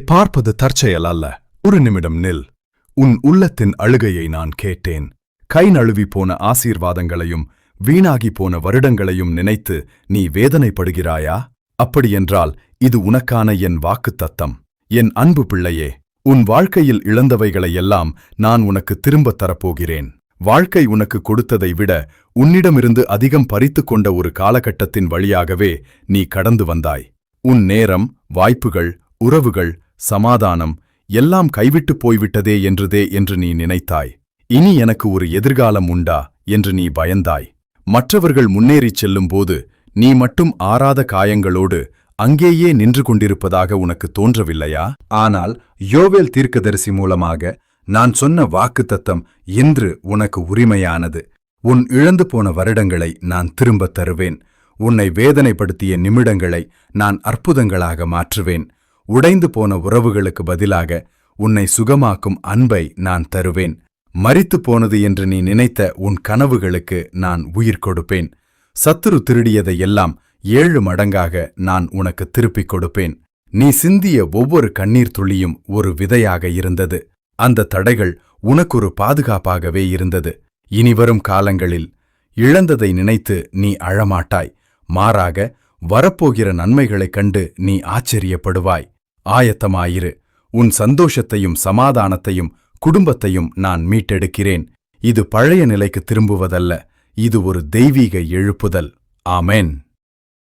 பார்ப்பது தற்செயல் அல்ல. ஒரு நிமிடம் நில். உன் உள்ளத்தின் அழுகையை நான் கேட்டேன். கை நழுவி போன ஆசீர்வாதங்களையும் வீணாகி போன வருடங்களையும் நினைத்து நீ வேதனைப்படுகிறாயா? அப்படியென்றால் இது உனக்கான என் வாக்குத்தத்தம். என் அன்பு பிள்ளையே, உன் வாழ்க்கையில் இழந்தவைகளையெல்லாம் நான் உனக்கு திரும்பத் தரப்போகிறேன். வாழ்க்கை உனக்கு கொடுத்ததை விட உன்னிடமிருந்து அதிகம் பறித்துக் கொண்ட ஒரு காலகட்டத்தின் வழியாகவே நீ கடந்து வந்தாய். உன் நேரம், வாய்ப்புகள், உறவுகள், சமாதானம் எல்லாம் கைவிட்டு போய்விட்டதே என்று நீ நினைத்தாய். இனி எனக்கு ஒரு எதிர்காலம் உண்டா என்று நீ பயந்தாய். மற்றவர்கள் முன்னேறிச் செல்லும்போது நீ மட்டும் ஆறாத காயங்களோடு அங்கேயே நின்று கொண்டிருப்பதாக உனக்கு தோன்றவில்லையா? ஆனால் யோவேல் தீர்க்கதரிசி மூலமாக நான் சொன்ன வாக்குத்தத்தம் இன்று உனக்கு உரிமையானது. உன் இழந்து போன வருடங்களை நான் திரும்பத் தருவேன். உன்னை வேதனைப்படுத்திய நிமிடங்களை நான் அற்புதங்களாக மாற்றுவேன். உடைந்து போன உறவுகளுக்கு பதிலாக உன்னை சுகமாக்கும் அன்பை நான் தருவேன். மரித்து போனது என்று நீ நினைத்த உன் கனவுகளுக்கு நான் உயிர் கொடுப்பேன். சத்துரு திருடியதையெல்லாம் 7 மடங்காக நான் உனக்கு திருப்பிக் கொடுப்பேன். நீ சிந்திய ஒவ்வொரு கண்ணீர் துளியும் ஒரு விதையாக இருந்தது. அந்த தடைகள் உனக்கொரு பாதுகாப்பாகவே இருந்தது. இனிவரும் காலங்களில் இழந்ததை நினைத்து நீ அழமாட்டாய். மாறாக வரப்போகிற நன்மைகளைக் கண்டு நீ ஆச்சரியப்படுவாய். ஆயத்தமாயிரு. உன் சந்தோஷத்தையும் சமாதானத்தையும் குடும்பத்தையும் நான் மீட்டெடுக்கிறேன். இது பழைய நிலைக்கு திரும்புவதல்ல, இது ஒரு தெய்வீக எழுப்புதல். ஆமென்.